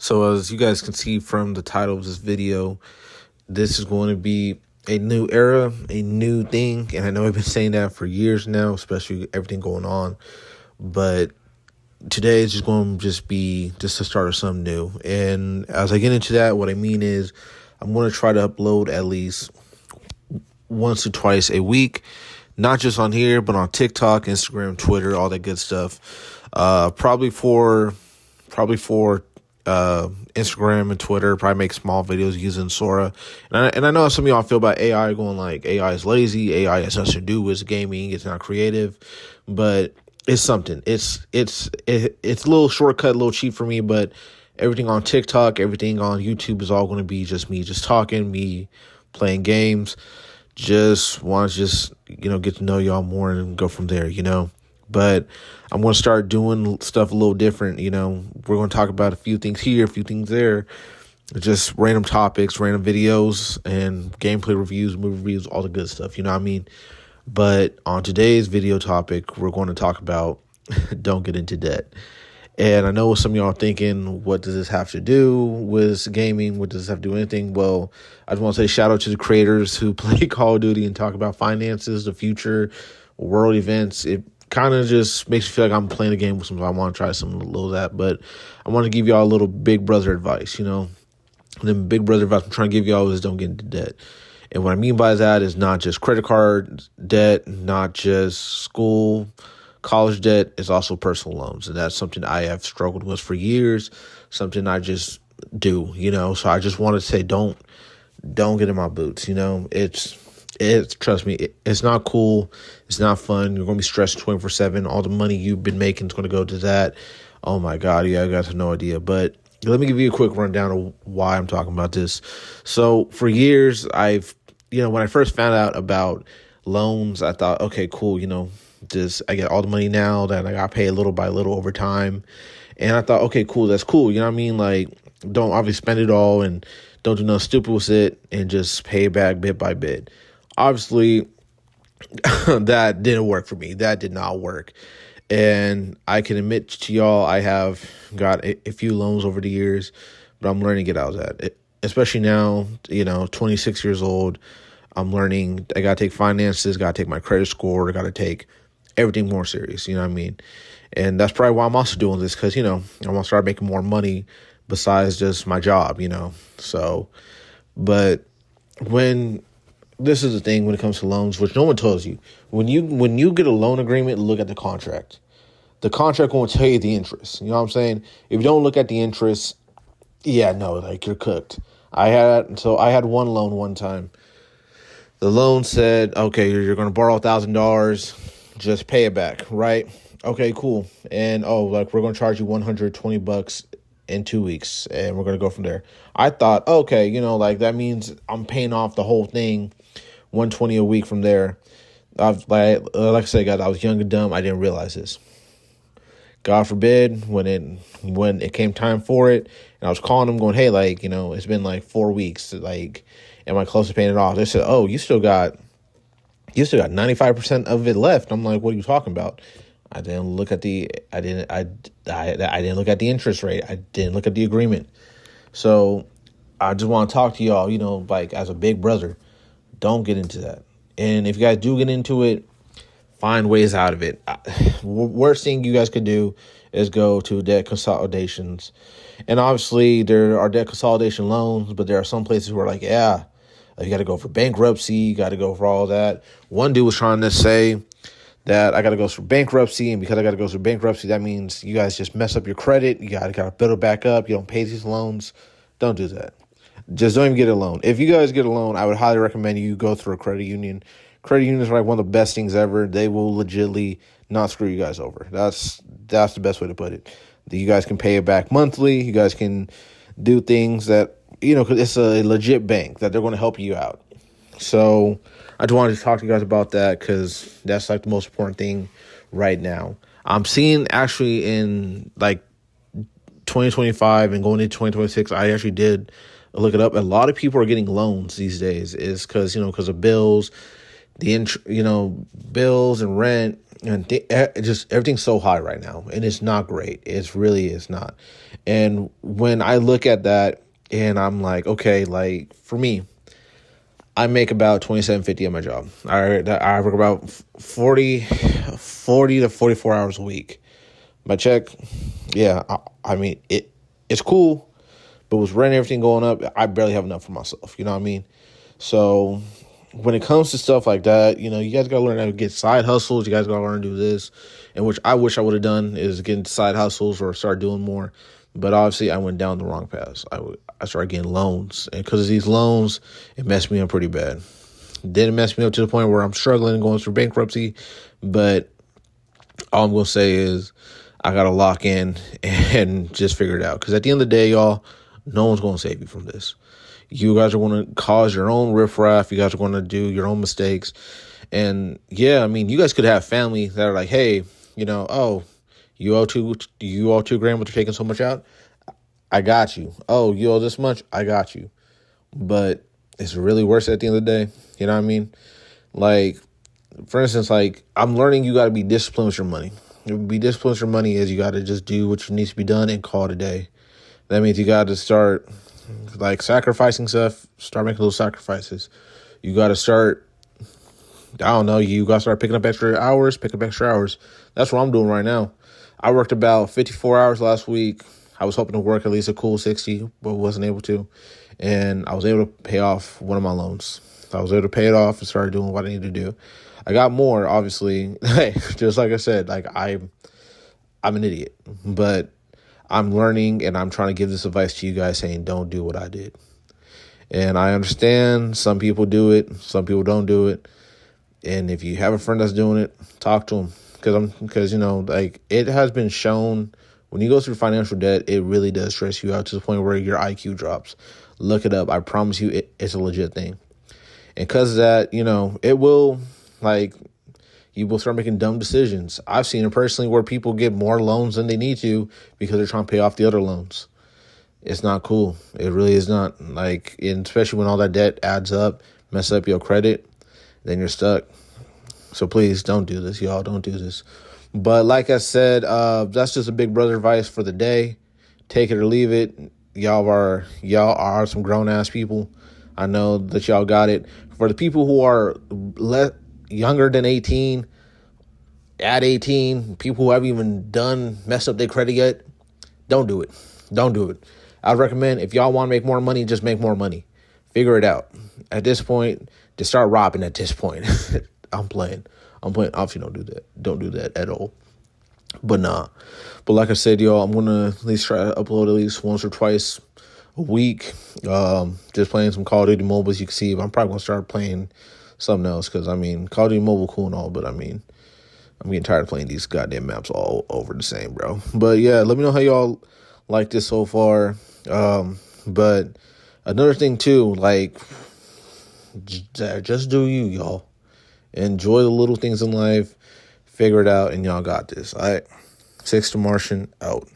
So as you guys can see from the title of this video, this is going to be a new era, a new thing. And I know I've been saying that for years now, especially everything going on. But today is just going to be the start of something new. And as I get into that, what I mean is I'm going to try to upload at least once or twice a week, not just on here, but on TikTok, Instagram, Twitter, all that good stuff. Probably for Instagram and Twitter, probably make small videos using Sora. And I know some of y'all feel about AI going like AI is lazy, AI has nothing to do with gaming, it's not creative, but it's something. It's a little shortcut, a little cheap for me, but everything on TikTok, everything on YouTube is all going to be just me just talking, me playing games. Just want to get to know y'all more and go from there, But I'm going to start doing stuff a little different, We're going to talk about a few things here, a few things there. Just random topics, random videos, and gameplay reviews, movie reviews, all the good stuff, you know what I mean? But on today's video topic, we're going to talk about don't get into debt. And I know some of y'all are thinking, what does this have to do with gaming? What does this have to do with anything? Well, I just want to say shout out to the creators who play Call of Duty and talk about finances, the future, world events. It kind of just makes me feel like I'm playing a game with something. I want to try some a little of that. But I want to give y'all a little big brother advice, And then big brother advice I'm trying to give y'all is don't get into debt. And what I mean by that is not just credit card debt, not just school, college debt, is also personal loans. And that's something I have struggled with for years, something I just do, So I just want to say don't get in my boots, It's trust me, it's not cool. It's not fun. You're going to be stressed 24/7. All the money you've been making is going to go to that. Oh my God. Yeah, I got no idea. But let me give you a quick rundown of why I'm talking about this. So for years, when I first found out about loans, I thought, okay, cool. I get all the money now that I got paid little by little over time. And I thought, okay, cool. That's cool. You know what I mean? Like, don't obviously spend it all and don't do nothing stupid with it and just pay it back bit by bit. Obviously, that didn't work for me. That did not work. And I can admit to y'all, I have got a few loans over the years, but I'm learning to get out of that. Especially now, 26 years old, I'm learning I got to take finances, got to take my credit score, got to take everything more serious, you know what I mean? And that's probably why I'm also doing this because, I want to start making more money besides just my job, So, but this is the thing when it comes to loans, which no one tells you. When you get a loan agreement, look at the contract. The contract won't tell you the interest. You know what I'm saying? If you don't look at the interest, you're cooked. I had one loan one time. The loan said, okay, you're going to borrow $1,000, just pay it back, right? Okay, cool. And we're going to charge you $120 in 2 weeks, and we're going to go from there. I thought, okay, that means I'm paying off the whole thing, $120 a week from there. Like I said, guys, I was young and dumb. I didn't realize this. God forbid, when it came time for it, and I was calling them going, hey, it's been 4 weeks, am I close to paying it off? They said, oh, you still got 95% of it left. I'm like, what are you talking about? I didn't look at the interest rate. I didn't look at the agreement. So I just want to talk to y'all, as a big brother, don't get into that. And if you guys do get into it, find ways out of it. Worst thing you guys could do is go to debt consolidations. And obviously there are debt consolidation loans, but there are some places who are like, yeah, you got to go for bankruptcy. You got to go for all that. One dude was trying to say that I got to go through bankruptcy. And because I got to go through bankruptcy, that means you guys just mess up your credit. You got to build it back up. You don't pay these loans. Don't do that. Just don't even get a loan. If you guys get a loan, I would highly recommend you go through a credit union. Credit unions are one of the best things ever. They will legitimately not screw you guys over. That's the best way to put it. You guys can pay it back monthly. You guys can do things that, because it's a legit bank that they're going to help you out. So I just wanted to talk to you guys about that because that's the most important thing right now. I'm seeing actually in 2025 and going into 2026, I actually did look it up. A lot of people are getting loans these days is because of bills, bills and rent, and just everything's so high right now, and it's not great. It's really is not. And when I look at that, and I'm like, okay, like for me, I make about 27.50 at my job. I work about 40 to 44 hours a week. My check, yeah, I mean it's cool, but with rent and everything going up, I barely have enough for myself. You know what I mean? So when it comes to stuff like that, you guys gotta learn how to get side hustles. You guys gotta learn to do this, and which I wish I would have done is get into side hustles or start doing more. But obviously, I went down the wrong path. I started getting loans, and because of these loans, it messed me up pretty bad. Didn't mess me up to the point where I'm struggling and going through bankruptcy, but all I'm gonna say is I gotta lock in and just figure it out. Because at the end of the day, y'all, no one's gonna save you from this. You guys are going to cause your own riffraff. You guys are going to do your own mistakes. And yeah, I mean, you guys could have family that are like, hey, oh, you owe 2 grand, but you're taking so much out. I got you. Oh, you owe this much. I got you. But it's really worse at the end of the day. You know what I mean? Like, for instance, like I'm learning you got to be disciplined with your money. Be disciplined with your money is you got to just do what needs to be done and call it a day. That means you got to start like sacrificing stuff, start making those sacrifices. You got to start, I don't know, you got to start picking up extra hours. That's what I'm doing right now. I worked about 54 hours last week. I was hoping to work at least a cool 60, but wasn't able to. And I was able to pay off one of my loans. I was able to pay it off and start doing what I need to do. I got more, obviously. Hey, just like I said, like I'm an idiot, but I'm learning and I'm trying to give this advice to you guys saying don't do what I did. And I understand some people do it, some people don't do it. And if you have a friend that's doing it, talk to them. Because like it has been shown when you go through financial debt, it really does stress you out to the point where your IQ drops. Look it up. I promise you it's a legit thing. And because of that, it will, like, you will start making dumb decisions. I've seen it personally where people get more loans than they need to because they're trying to pay off the other loans. It's not cool. It really is not. Like, and especially when all that debt adds up, mess up your credit, then you're stuck. So please don't do this, y'all. Don't do this. But like I said, that's just a big brother advice for the day. Take it or leave it. Y'all are some grown ass people. I know that y'all got it. For the people who are younger than 18, at 18, people who haven't even messed up their credit yet, don't do it. Don't do it. I'd recommend if y'all want to make more money, just make more money. Figure it out. At this point, just start robbing at this point. I'm playing. Obviously, don't do that. Don't do that at all. But nah. But like I said, y'all, I'm going to at least try to upload at least once or twice a week. Just playing some Call of Duty Mobile. As you can see, I'm probably going to start playing something else because, Call of Duty Mobile cool and all, but I'm getting tired of playing these goddamn maps all over the same, bro. But yeah, let me know how y'all like this so far. But another thing too, like, just do you, y'all. Enjoy the little things in life. Figure it out, and y'all got this. All right. Six to Martian out.